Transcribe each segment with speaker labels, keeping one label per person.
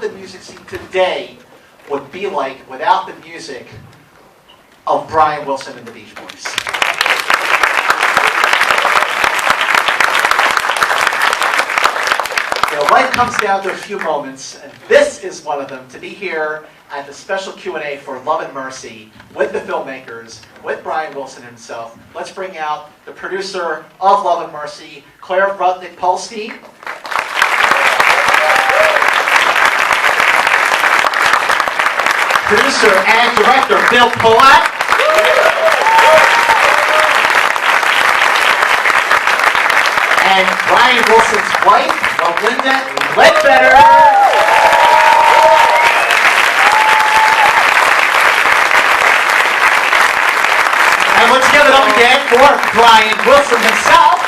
Speaker 1: the music scene today would be like without the music of Brian Wilson and the Beach Boys. You know, life comes down to a few moments, and this is one of them, to be here at the special Q&A for Love and Mercy with the filmmakers, with Brian Wilson himself. Let's bring out the producer of Love and Mercy, Claire Rudnick Polstein. Producer and director, Bill Pohlad. And Brian Wilson's wife, Melinda. And let's give it up again for Brian Wilson himself.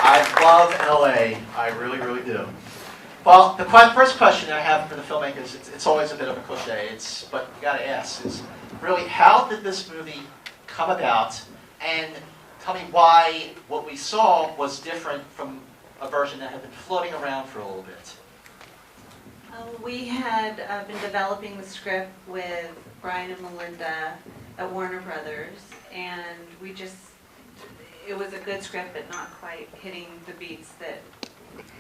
Speaker 1: I love LA. I really, really do. Well, the first question I have for the filmmakers, it's always a bit of a cliche, but you got to ask, is really how did this movie come about? And tell me why what we saw was different from a version that had been floating around for a little bit.
Speaker 2: We had been developing the script with Brian and Melinda at Warner Brothers, and it was a good script, but not quite hitting the beats that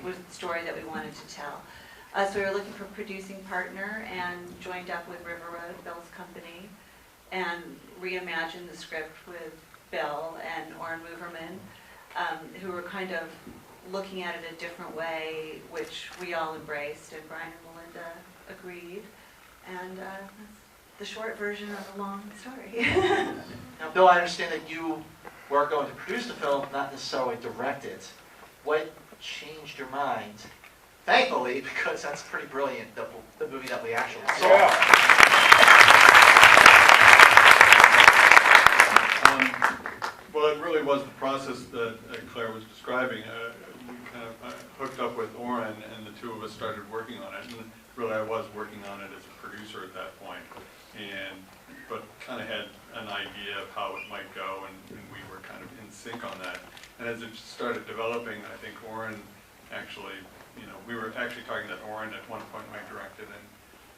Speaker 2: was the story that we wanted to tell. So we were looking for a producing partner and joined up with River Road, Bill's company, and reimagined the script with Bill and Oren Moverman, who were kind of looking at it a different way, which we all embraced, and Brian and Melinda agreed. And that's the short version of a long story.
Speaker 1: Now, Bill, I understand that you were going to produce the film, not necessarily direct it. What changed your mind? Thankfully, because that's pretty brilliant, the movie that we actually saw.
Speaker 3: Well, it really was the process that Claire was describing. We kind of hooked up with Oren, and the two of us started working on it. And really, I was working on it as a producer at that point, but kind of had an idea of how it might go, and we were kind of in sync on that. And as it started developing, I think Oren actually, we were actually talking that Oren at one point might direct it,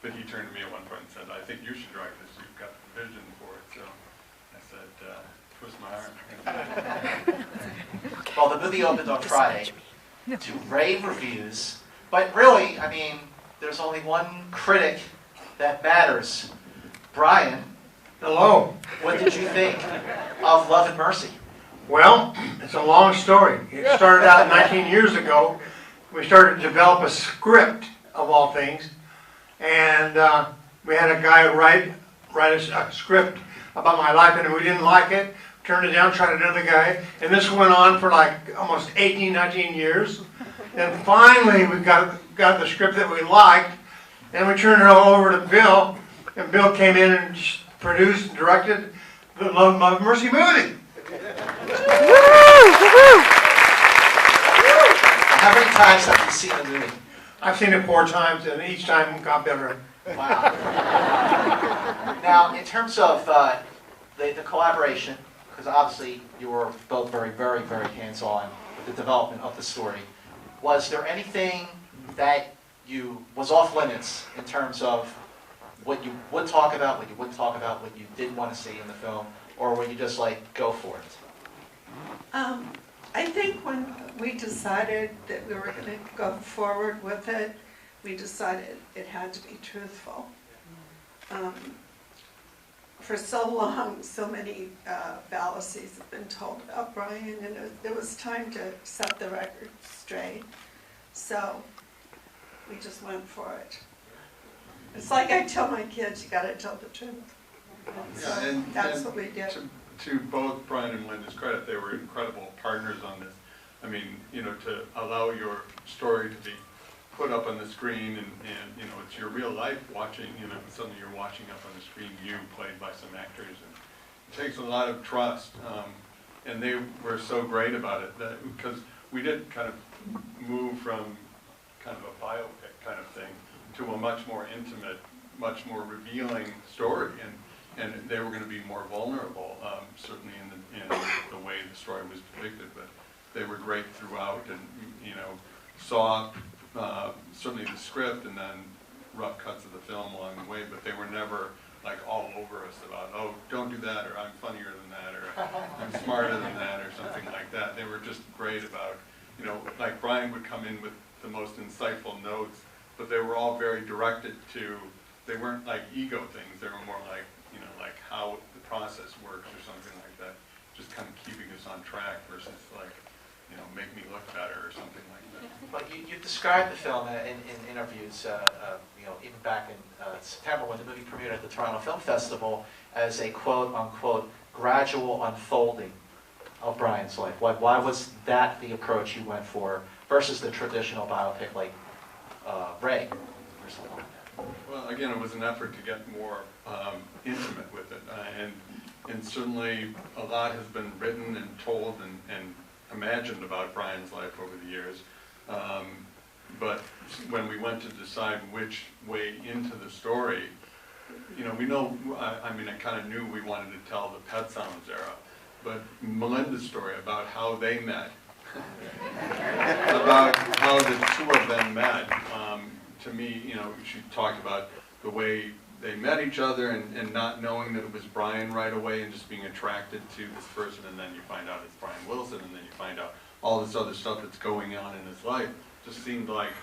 Speaker 3: but he turned to me at one point and said, "I think you should direct this. You've got the vision for it." So I said, twist my arm.
Speaker 1: Well, the movie opened on Friday to rave reviews, but really, I mean, there's only one critic that matters. Brian.
Speaker 4: Hello.
Speaker 1: What did you think of Love and Mercy?
Speaker 4: Well, it's a long story. It started out 19 years ago. We started to develop a script, of all things, and we had a guy write a script about my life, and we didn't like it, turned it down, tried another guy, and this went on for like almost 18, 19 years. And finally, we got the script that we liked, and we turned it all over to Bill, and Bill came in and produced and directed the Love and Mercy movie.
Speaker 1: How many times have you seen the movie?
Speaker 4: I've seen it 4 times, and each time got better.
Speaker 1: Wow. Now, in terms of the collaboration, because obviously you were both very, very, very hands-on with the development of the story, was there anything that was off limits in terms of what you would talk about, what you wouldn't talk about, what you didn't want to see in the film, or were you just like, go for it?
Speaker 5: I think when we decided that we were going to go forward with it, we decided it had to be truthful. For so long, so many fallacies have been told about Brian, and it was time to set the record straight. So we just went for it. It's like I tell my kids, you got to tell the truth. So that's what we did.
Speaker 3: To both Brian and Melinda's credit, they were incredible partners on this. I mean, to allow your story to be put up on the screen, and it's your real life watching, suddenly you're watching up on the screen, you played by some actors, and it takes a lot of trust. And they were so great about it, because we did kind of move from kind of a biopic kind of thing to a much more intimate, much more revealing story, and they were going to be more vulnerable, certainly in the way the story was depicted. But they were great throughout, and saw certainly the script and then rough cuts of the film along the way, but they were never like all over us about, oh, don't do that, or I'm funnier than that, or I'm smarter than that, or something like that. They were just great about, like Brian would come in with the most insightful notes, but they were all very directed to, they weren't like ego things, they were more like, like how the process works or something like that, just kind of keeping us on track versus like, make me look better or something like that.
Speaker 1: But you described the film in interviews, even back in September when the movie premiered at the Toronto Film Festival as a quote-unquote gradual unfolding of Brian's life. Why was that the approach you went for versus the traditional biopic like Ray or something like that?
Speaker 3: Well, again, it was an effort to get more intimate with it, and certainly a lot has been written and told and imagined about Brian's life over the years. But when we went to decide which way into the story, we know, I kind of knew we wanted to tell the Pet Sounds era, but Melinda's story about how they met, about how the two of them met, to me, she talked about the way they met each other and not knowing that it was Brian right away and just being attracted to this person, and then you find out it's Brian Wilson, and then you find out all this other stuff that's going on in his life. Just seemed like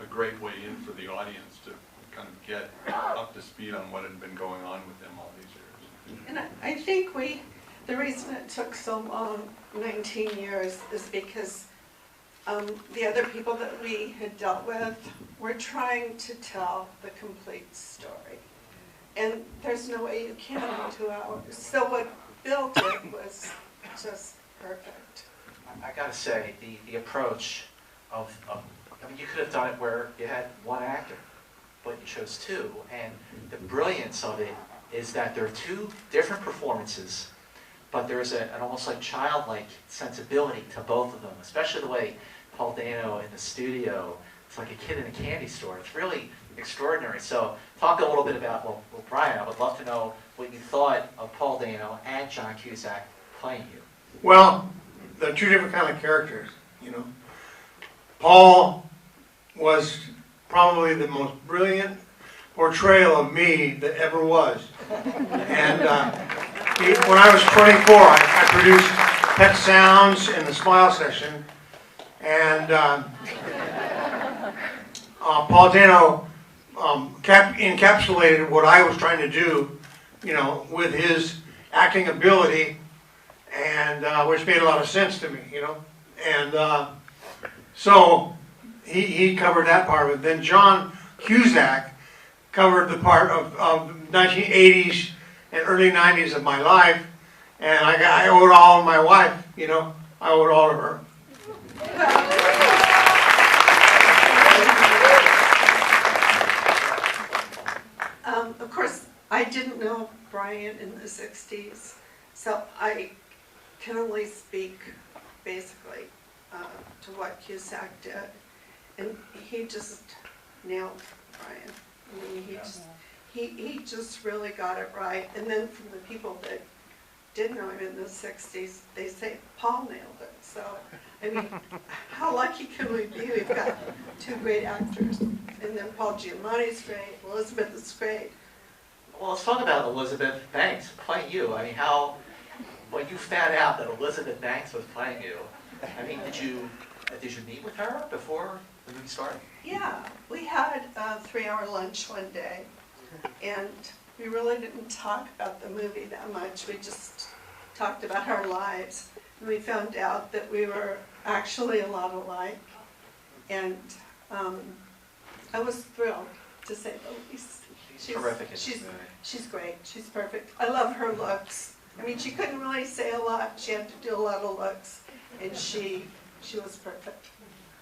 Speaker 3: a great way in for the audience to kind of get up to speed on what had been going on with him all these years.
Speaker 5: And I think the reason it took so long, 19 years, is because the other people that we had dealt with were trying to tell the complete story. And there's no way you can in 2 hours. So what Bill did was just perfect.
Speaker 1: I gotta say, the approach of you could have done it where you had one actor, but you chose two, and the brilliance of it is that there are two different performances, but there's an almost like childlike sensibility to both of them, especially the way Paul Dano in the studio, it's like a kid in a candy store. It's really extraordinary. So talk a little bit about, well, Brian, I would love to know what you thought of Paul Dano and John Cusack playing you.
Speaker 4: Well, they're two different kind of characters, Paul was probably the most brilliant portrayal of me that ever was. And when I was 24, I produced Pet Sounds and the Smile Session, and Paul Dano encapsulated what I was trying to do, with his acting ability, and which made a lot of sense to me, and so he covered that part of it. Then John Cusack covered the part of 1980s and early 90s of my life, and I owe it all to my wife, I owe it all to her.
Speaker 5: Of course, I didn't know Brian in the 60s, so I can only speak basically to what Cusack did. And he just nailed Brian. He just really got it right. And then from the people that did know him in the 60s, they say Paul nailed it. So, how lucky can we be? We've got two great actors. And then Paul Giamatti's great, Elizabeth is great.
Speaker 1: Well, let's talk about Elizabeth Banks playing you. When you found out that Elizabeth Banks was playing you, did you meet with her before the movie started?
Speaker 5: Yeah, we had a 3-hour lunch one day, and we really didn't talk about the movie that much. We just talked about our lives, and we found out that we were actually a lot alike, and I was thrilled, to say the least.
Speaker 1: She's terrific in this movie.
Speaker 5: She's great. She's perfect. I love her looks. She couldn't really say a lot. She had to do a lot of looks, and she was perfect.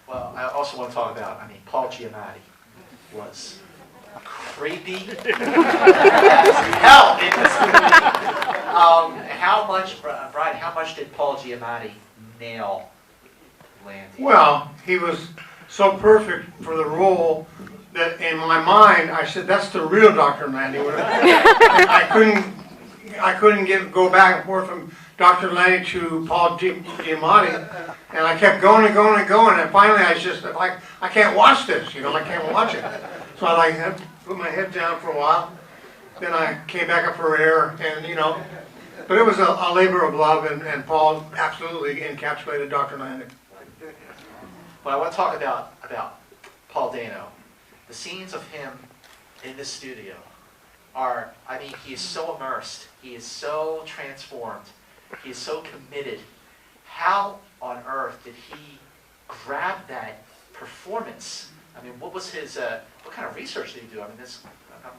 Speaker 1: Well, I also want to talk about, Paul Giamatti was creepy as hell in this movie. Brian, how much did Paul Giamatti nail Landy?
Speaker 4: Well, he was so perfect for the role that in my mind, I said, that's the real Dr. Landy. I couldn't go back and forth from Dr. Lenny to Paul Giamatti, and I kept going and going and going, and finally I was just like, I can't watch this, you know, I can't watch it. So I like had to put my head down for a while. Then I came back up for air, and you know, but it was a labor of love, and Paul absolutely encapsulated Dr. Lenny.
Speaker 1: Well, I want to talk about Paul Dano. The scenes of him in the studio are, I mean, he is so immersed. He is so transformed. He is so committed. How on earth did he grab that performance? I mean, what was his, what kind of research did he do? I mean,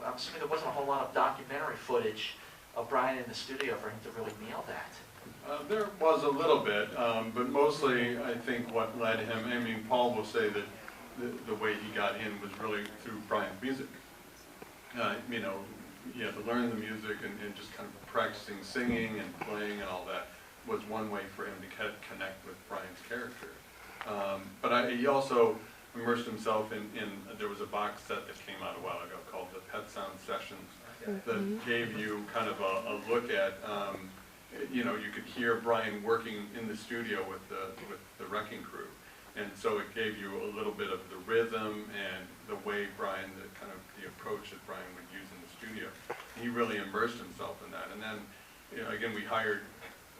Speaker 1: I'm assuming there wasn't a whole lot of documentary footage of Brian in the studio for him to really nail that.
Speaker 3: There was a little bit, but mostly I think what led him, I mean, Paul will say that the way he got in was really through Brian's music. You know, he had to learn the music and just kind of practicing singing and playing and all that was one way for him to connect with Brian's character. But he also immersed himself in, there was a box set that came out a while ago called the Pet Sound Sessions that gave you kind of a look at, you know, you could hear Brian working in the studio with the Wrecking Crew. And so it gave you a little bit of the rhythm and the way Brian, the approach that Brian would use in the studio. He really immersed himself in that. And then, you know, again, we hired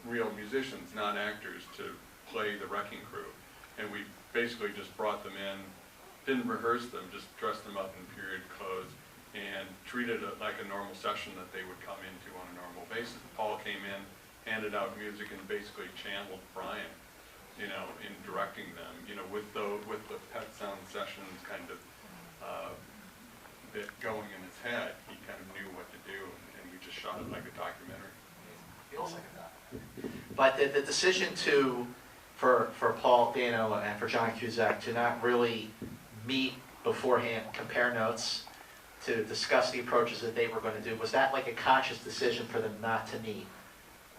Speaker 3: real musicians, not actors, to play the Wrecking Crew. And we basically just brought them in, didn't rehearse them, just dressed them up in period clothes and treated it like a normal session that they would come into on a normal basis. Paul came in, handed out music, and basically channeled Brian, you know, in directing them, you know, with the Pet Sound Sessions kind of bit going in his head. He kind of knew what to do, and we just shot it like a documentary.
Speaker 1: Feels like a documentary. But the decision for Paul Dano and for John Cusack to not really meet beforehand, compare notes, to discuss the approaches that they were going to do, was that like a conscious decision for them not to meet,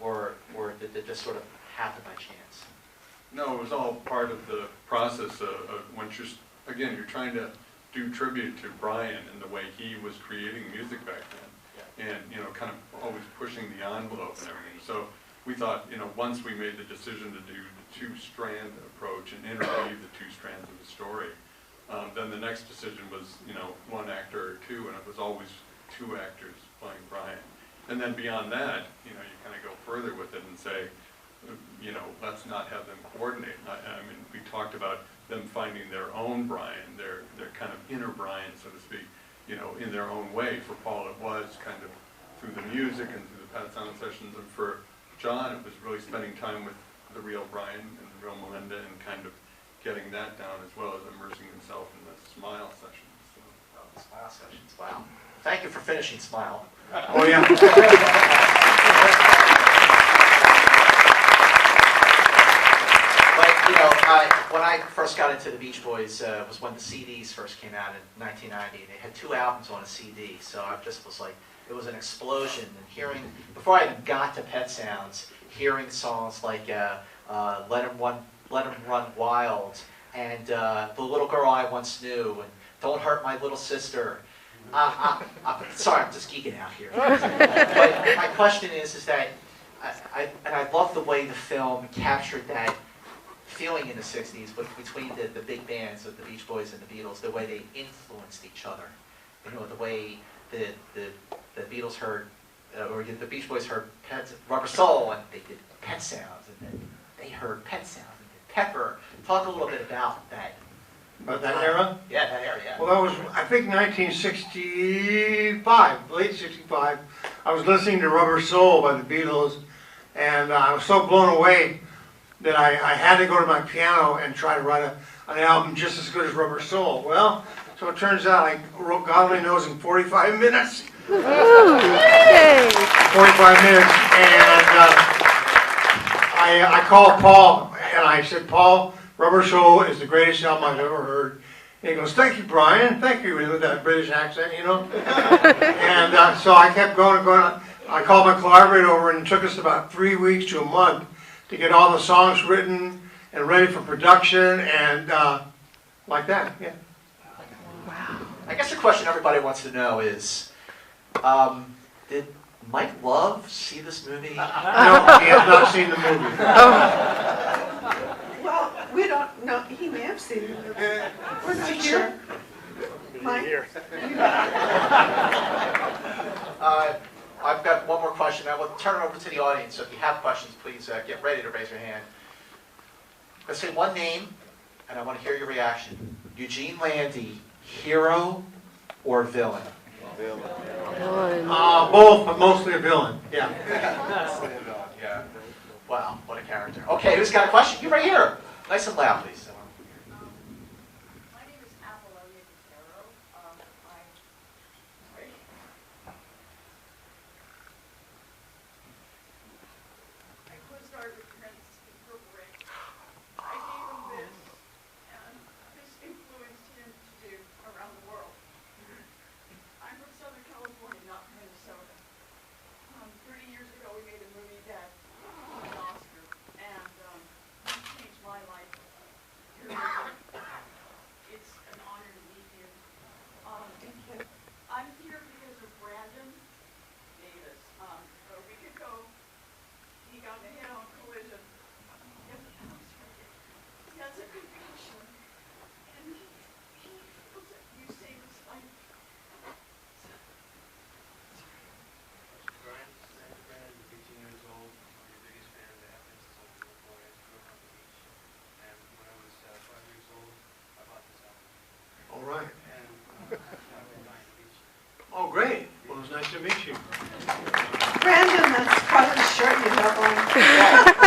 Speaker 1: or did it just sort of happen by chance?
Speaker 3: No, it was all part of the process of when you're trying to do tribute to Brian and the way he was creating music back then, and you know, kind of always pushing the envelope and everything. So we thought, you know, once we made the decision to do the two-strand approach and interweave the two strands of the story, then the next decision was, you know, one actor or two, and it was always two actors playing Brian. And then beyond that, you know, you kind of go further with it and say, you know, let's not have them coordinate. I mean, we talked about them finding their own Brian, their kind of inner Brian, so to speak, you know, in their own way. For Paul, it was kind of through the music and through the Pet Sound Sessions, and for John, it was really spending time with the real Brian and the real Melinda and kind of getting that down, as well as immersing himself in the Smile sessions. So.
Speaker 1: Oh, the Smile sessions, wow. Thank you for finishing Smile.
Speaker 4: Oh yeah.
Speaker 1: But, you know, when I first got into the Beach Boys was when the CDs first came out in 1990. They had 2 albums on a CD, so I just was like, it was an explosion. And hearing, before I even got to Pet Sounds, hearing songs like Let 'Em Run Wild, and The Little Girl I Once Knew, and Don't Hurt My Little Sister. Sorry, I'm just geeking out here. But my question is that, I love the way the film captured that feeling in the 60s, but between the big bands of the Beach Boys and the Beatles, the way they influenced each other. You know, the way the Beatles heard, or the Beach Boys heard Rubber Soul, and they did Pet Sounds, and then they heard Pet Sounds and did Pepper. Talk a little bit about that.
Speaker 4: About that era?
Speaker 1: Yeah, that era, yeah.
Speaker 4: Well, that was, I think, 1965, late 65. I was listening to Rubber Soul by the Beatles, and I was so blown away that I had to go to my piano and try to write an album just as good as Rubber Soul. Well, so it turns out I wrote God Only Knows in 45 minutes. 45 minutes, and I called Paul, and I said, Paul, Rubber Soul is the greatest album I've ever heard. And he goes, thank you, Brian. Thank you, with that British accent, you know. And so I kept going and going. I called my collaborator over, and it took us about 3 weeks to a month to get all the songs written and ready for production, and like that, yeah.
Speaker 1: Wow. I guess the question everybody wants to know is, did might love see this movie.
Speaker 4: No, he has not seen the movie.
Speaker 5: Well, we don't know, he may have seen the movie. We're not sure. Mike?
Speaker 1: I've got one more question. I will turn it over to the audience. So if you have questions, please get ready to raise your hand. Let's say one name, and I want to hear your reaction. Eugene Landy, hero or villain?
Speaker 4: Both, but mostly a villain. Yeah.
Speaker 1: Yeah. Wow, what a character. Okay, who's got a question? You right here. Nice and loud, please.
Speaker 6: My name is Appalonia. I co-starred with Prince in Purple Rain. I gave him this, and this influenced him to do Around the World. I'm from Southern California, not Minnesota. 30 years ago, we made a movie that won an Oscar, and it changed my life. It's an honor to meet you. I'm here because of Brandon Davis. A week ago, he got in a head-on collision. He has a concussion, and he feels that you saved his life.
Speaker 7: Brian, I'm Brandon, 15 years old. I'm your biggest fan of the Evidence of the little boy. I grew up on the beach, and when I was 5 years old, I bought this album.
Speaker 4: All right.
Speaker 7: And now we're dying to meet you.
Speaker 4: Oh, great. Well, it was nice to meet you.
Speaker 5: Brandon, that's quite a shirt you have on.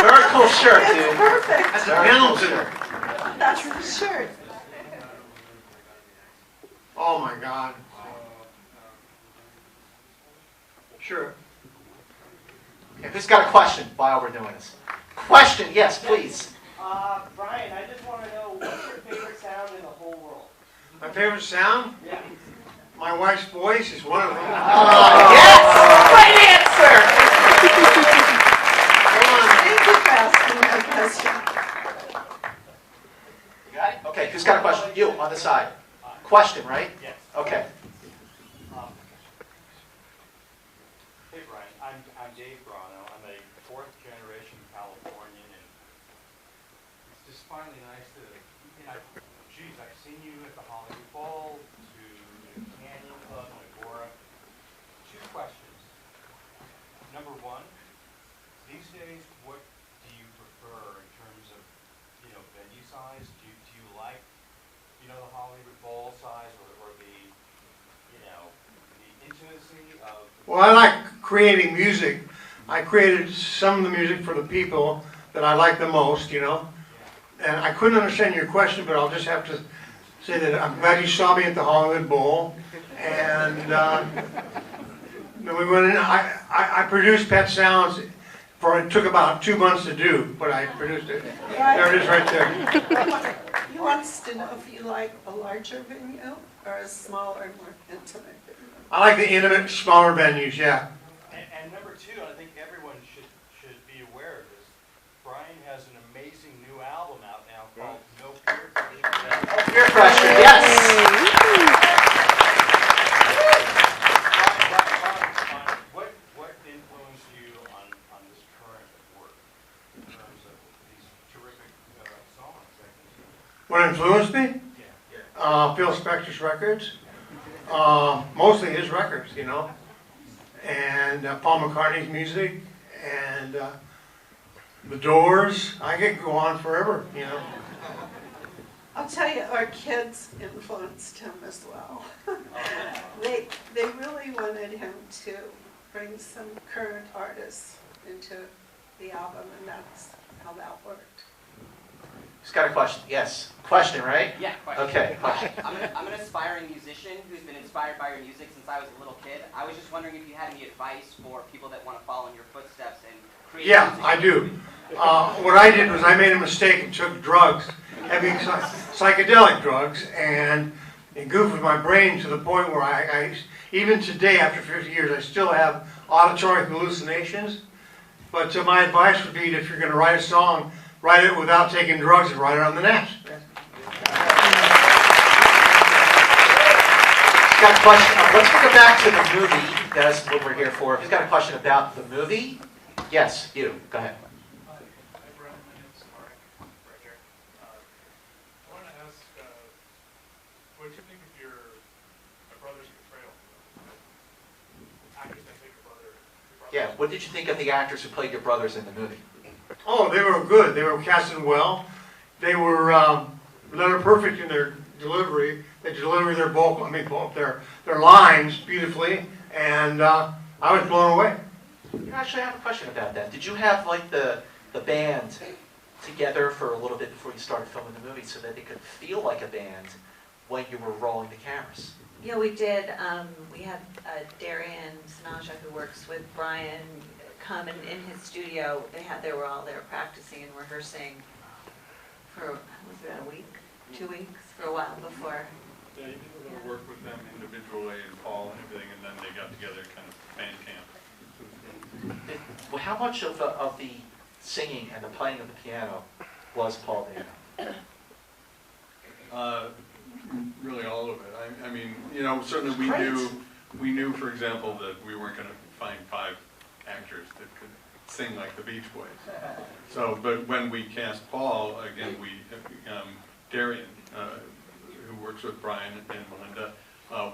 Speaker 1: Very cool shirt,
Speaker 5: It's
Speaker 1: dude.
Speaker 5: perfect.
Speaker 4: That's a
Speaker 1: Very cool
Speaker 4: Hamilton.
Speaker 1: shirt.
Speaker 5: That's the shirt.
Speaker 4: Oh, my God. Sure.
Speaker 1: Okay, who's got a question while we're doing this? Question, yes, please.
Speaker 8: Brian, I just want to know, what's your favorite sound in the whole world?
Speaker 4: My favorite sound?
Speaker 8: Yeah.
Speaker 4: My wife's voice is one of them.
Speaker 1: Yes! Right answer!
Speaker 5: Thank you for asking that question.
Speaker 1: You got it? Okay, who's got a question? You, on the side. Question, right?
Speaker 8: Yes.
Speaker 1: Okay.
Speaker 9: Hey Brian, I'm Dave Brano. I'm a fourth generation Californian, and it's just finally nice to, geez, I've seen you at the Hollywood Bowl, to the Canyon Club and Agora. Two questions. Number one, these days, what do you prefer in terms of, venue size? Do you like, the Hollywood Bowl size or the, the intimacy of?
Speaker 4: Well, I like creating music. I created some of the music for the people that I like the most, And I couldn't understand your question, but I'll just have to say that I'm glad you saw me at the Hollywood Bowl. And then we went in. I produced Pet Sounds. It took about 2 months to do, but I produced it. There it is right there.
Speaker 5: He wants to know if you like a larger venue or a smaller, more intimate venue.
Speaker 4: I like the intimate, smaller venues, yeah.
Speaker 9: And number two, I think everyone should be aware of this. Brian has an amazing new album out now called No Peer Pressure.
Speaker 1: No peer pressure, yes!
Speaker 9: Brian, what influenced you on this current work in terms of these terrific songs?
Speaker 4: What influenced me?
Speaker 9: Yeah.
Speaker 4: Phil Spector's records. Mostly his records, and Paul McCartney's music, and The Doors. I could go on forever,
Speaker 5: I'll tell you, our kids influenced him as well. They really wanted him to bring some current artists into the album, and that's how that worked.
Speaker 1: Who's got a question? Yes. Question, right?
Speaker 10: Yeah, question.
Speaker 1: Okay, question.
Speaker 10: I'm an aspiring musician who's been inspired by your music since I was a little kid. I was just wondering if you had any advice for people that want to follow in your footsteps and create
Speaker 4: Yeah,
Speaker 10: music.
Speaker 4: I do. What I did was I made a mistake and took drugs, heavy psychedelic drugs, and it goofed my brain to the point where I even today, after 50 years, I still have auditory hallucinations. But my advice would be, if you're going to write a song, write it without taking drugs and write it on the net.
Speaker 1: got a question? Let's bring it back to the movie. That's what we're here for. If you've got a question about the movie, yes, you. Go ahead.
Speaker 7: Hi, Brian. My name's Mark Bridger. I want to ask, what did you think of your brother's portrayal? Actors that played your brother.
Speaker 1: Yeah, what did you think of the actors who played your brothers in the movie?
Speaker 4: Oh, they were good. They were casted well. They were letter perfect in their delivery. They delivered their vocal, their lines beautifully, and I was blown away.
Speaker 1: Actually, I have a question about that. Did you have like the band together for a little bit before you started filming the movie so that it could feel like a band when you were rolling the cameras?
Speaker 2: Yeah, we did. We had Darian Sanaja, who works with Brian, come in his studio. They were all there practicing and rehearsing for, was it a week, 2 weeks, for a while before.
Speaker 3: Yeah, you did a little work with them individually and Paul and everything, and then they got together kind of band camp.
Speaker 1: Well, how much of the singing and the playing of the piano was Paul Dano?
Speaker 3: Really all of it. I mean, you know, certainly we knew, for example, that we weren't going to find 5 actors that could sing like the Beach Boys. So, but when we cast Paul, again, Darian, who works with Brian and Melinda,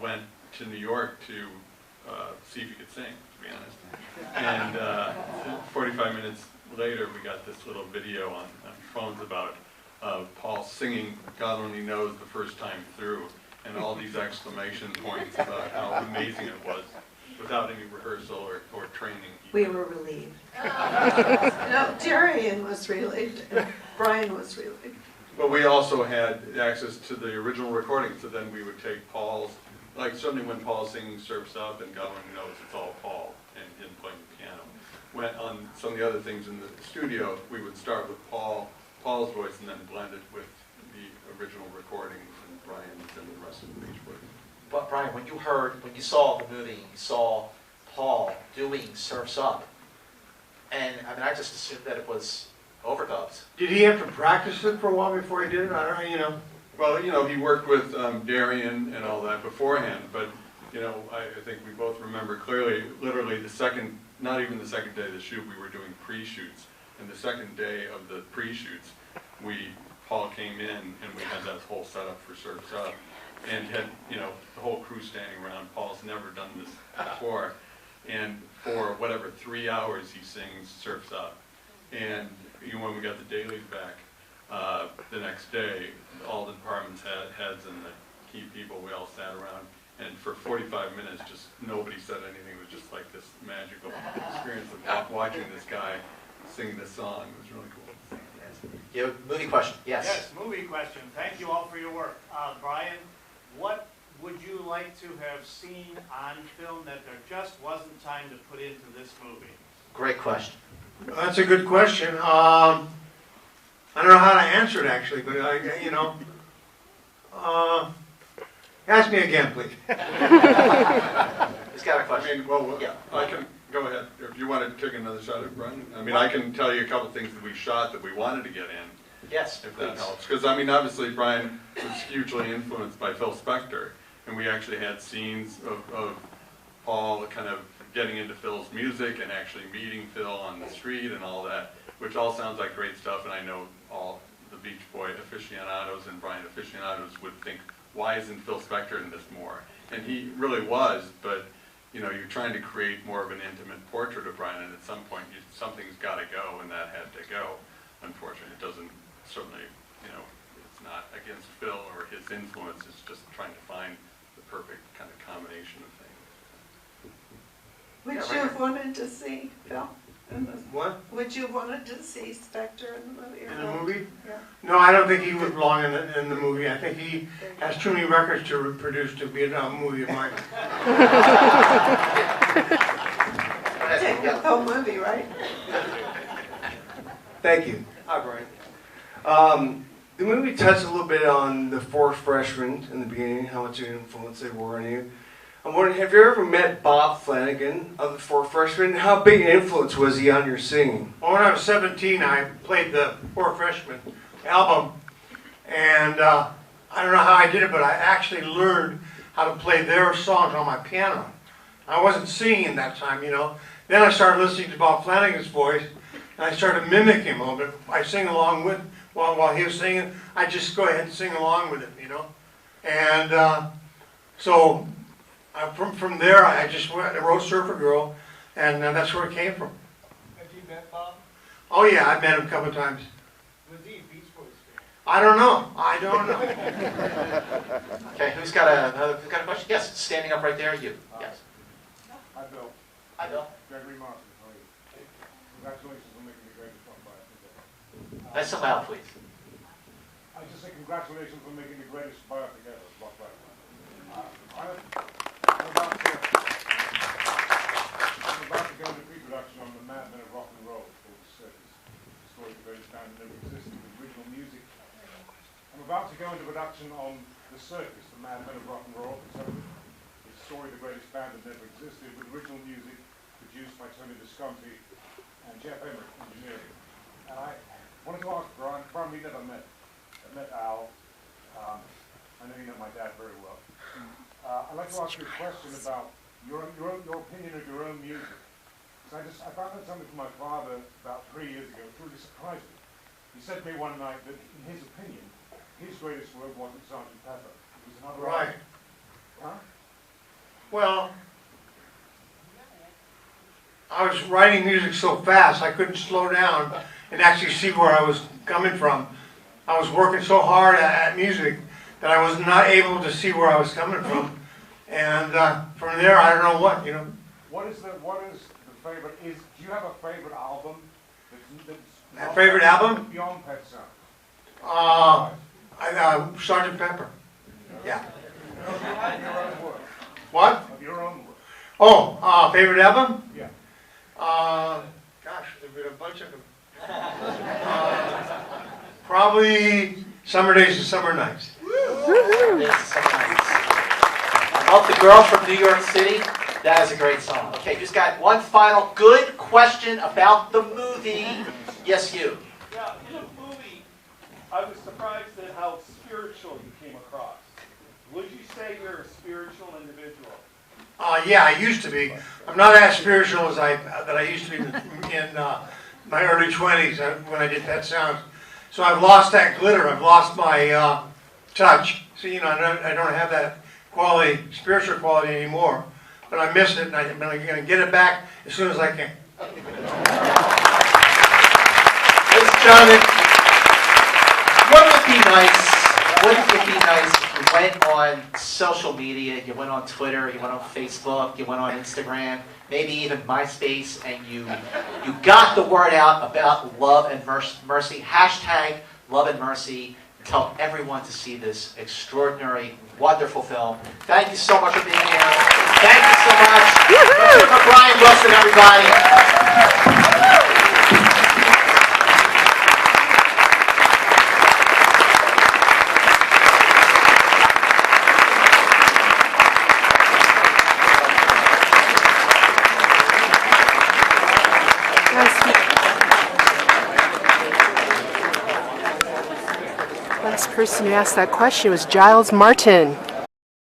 Speaker 3: went to New York to see if he could sing, to be honest. And 45 minutes later, we got this little video on phones about Paul singing God Only Knows the first time through, and all these exclamation points about how amazing it was, without any rehearsal or training.
Speaker 2: We were relieved.
Speaker 5: No, Darian was relieved, and Brian was relieved.
Speaker 3: But we also had access to the original recording, so then we would take Paul's, like certainly when Paul's singing Surf's Up and God Only Knows, it's all Paul and him playing the piano. When on some of the other things in the studio, we would start with Paul's voice and then blend it with the original recordings and Brian's and the rest of the Beach Boys.
Speaker 1: But Brian, when you saw the movie, you saw Paul doing Surf's Up, and I mean, I just assumed that it was overdubbed.
Speaker 4: Did he have to practice it for a while before he did it? I don't know, you know.
Speaker 3: Well, you know, he worked with Darian and all that beforehand, but, you know, I think we both remember clearly, literally not even the second day of the shoot, we were doing pre-shoots. And the second day of the pre-shoots, Paul came in and we had that whole setup for Surf's Up. And had, you know, the whole crew standing around. Paul's never done this before. And for whatever 3 hours he sings Surf's Up. And you know, when we got the dailies back the next day, all the department's heads and the key people, we all sat around. And for 45 minutes, just nobody said anything. It was just like this magical experience of watching this guy sing this song. It was really cool.
Speaker 1: You have a movie question? Yes.
Speaker 8: Yes, movie question. Thank you all for your work. Brian, what would you like to have seen on film that there just wasn't time to put into this movie?
Speaker 1: Great question.
Speaker 4: That's a good question. I don't know how to answer it actually, but ask me again, please.
Speaker 1: He's got a question.
Speaker 3: I mean, well,
Speaker 1: Yeah.
Speaker 3: I can go ahead. If you want to take another shot at Brian, I mean, I can tell you a couple things that we shot that we wanted to get in.
Speaker 1: Yes,
Speaker 3: If that
Speaker 1: please.
Speaker 3: helps. Because, I mean, obviously Brian was hugely influenced by Phil Spector, and we actually had scenes of Paul kind of getting into Phil's music and actually meeting Phil on the street and all that, which all sounds like great stuff, and I know all the Beach Boy aficionados and Brian aficionados would think, why isn't Phil Spector in this more? And he really was, but you know, you're trying to create more of an intimate portrait of Brian, and at some point something's got to go, and that had to go. Unfortunately, it doesn't, certainly, you know, it's not against Phil or his influence, it's just trying to find the perfect kind of combination of things.
Speaker 5: Would you have wanted to see Phil?
Speaker 4: What?
Speaker 5: Would you have wanted to see Spector in the movie? Or
Speaker 4: In the
Speaker 5: not?
Speaker 4: movie?
Speaker 5: Yeah.
Speaker 4: No, I don't think he would belong in the movie. I think he has too many records to produce to be a movie of mine.
Speaker 5: Take the whole movie, right?
Speaker 11: Thank you. Hi, Brian. The movie touched a little bit on the 4 freshmen in the beginning, how much of an influence they were on you. I'm wondering, have you ever met Bob Flanagan of the 4 freshmen? How big an influence was he on your singing?
Speaker 4: Well, when I was 17, I played the 4 Freshmen album, and I don't know how I did it, but I actually learned how to play their songs on my piano. I wasn't singing that time, you know. Then I started listening to Bob Flanagan's voice, and I started mimicking him a little bit. I sing along with, while he was singing, I just go ahead and sing along with him, you know. And so from there, I just went and wrote Surfer Girl, and that's where it came from.
Speaker 7: Have you met Bob?
Speaker 4: Oh yeah, I've met him a couple of times.
Speaker 7: Was he a Beach Boys fan?
Speaker 4: I don't know. I don't know.
Speaker 1: Okay, who's got a question? Yes, standing up right there, you. Yes.
Speaker 12: Hi, Bill.
Speaker 1: Hi, Bill.
Speaker 12: Gregory Martin, how are you? Congratulations on making the greatest rock biopic ever.
Speaker 1: Nice and loud, please.
Speaker 12: I just say congratulations on making the greatest biopic ever, rock biopic. I'm about to go into pre-production on the Mad Men of Rock and Roll called The Circus, the story of the greatest band that never existed with original music. I'm about to go into production on The Circus, the Mad Men of Rock and Roll, the story of the greatest band that never existed with original music produced by Tony Visconti and Jeff Emmerich, engineering. And I wanted to ask Brian, we never met. I met Al. I know you know my dad very well. I'd like to ask you a question about your opinion of your own music. So I found out something from my father about 3 years ago. It really surprised me. He said to me one night that, in his opinion, his greatest work wasn't Sgt. Pepper. It was another
Speaker 4: Right.
Speaker 12: album. Huh?
Speaker 4: Well, I was writing music so fast I couldn't slow down and actually see where I was coming from. I was working so hard at music that I was not able to see where I was coming from. And from there, I don't know what, you know.
Speaker 12: What is the favorite? Do you have a favorite album?
Speaker 4: A favorite album?
Speaker 12: Beyond Pet Sounds.
Speaker 4: Sgt. Pepper. Yeah.
Speaker 12: Of your own work.
Speaker 4: What?
Speaker 12: Of your own work.
Speaker 4: Oh, favorite album?
Speaker 12: Yeah.
Speaker 4: Gosh, there's been a bunch of them. Probably Summer Days and Summer Nights.
Speaker 1: Yes, sometimes. Oh, the girl from New York City. That is a great song. Okay, who's got one final good question about the movie? Yes, you.
Speaker 13: Yeah, in the movie, I was surprised at how spiritual you came across. Would you say you're a spiritual individual?
Speaker 4: Yeah, I used to be. I'm not as spiritual as I used to be in my early 20s when I did Pet Sounds. So I've lost that glitter. I've lost my touch. So, you know, I don't have that quality, spiritual quality anymore. But I miss it, and I'm going to get it back as soon as I can.
Speaker 1: Ladies and gentlemen, wouldn't it be nice? Wouldn't it be nice if you went on social media, you went on Twitter, you went on Facebook, you went on Instagram, maybe even MySpace, and you got the word out about Love and Mercy, hashtag Love and Mercy, and tell everyone to see this extraordinary, wonderful film. Thank you so much for being here. Thank you so much. Let's hear for Brian Wilson, everybody.
Speaker 14: Last person who asked that question was Giles Martin.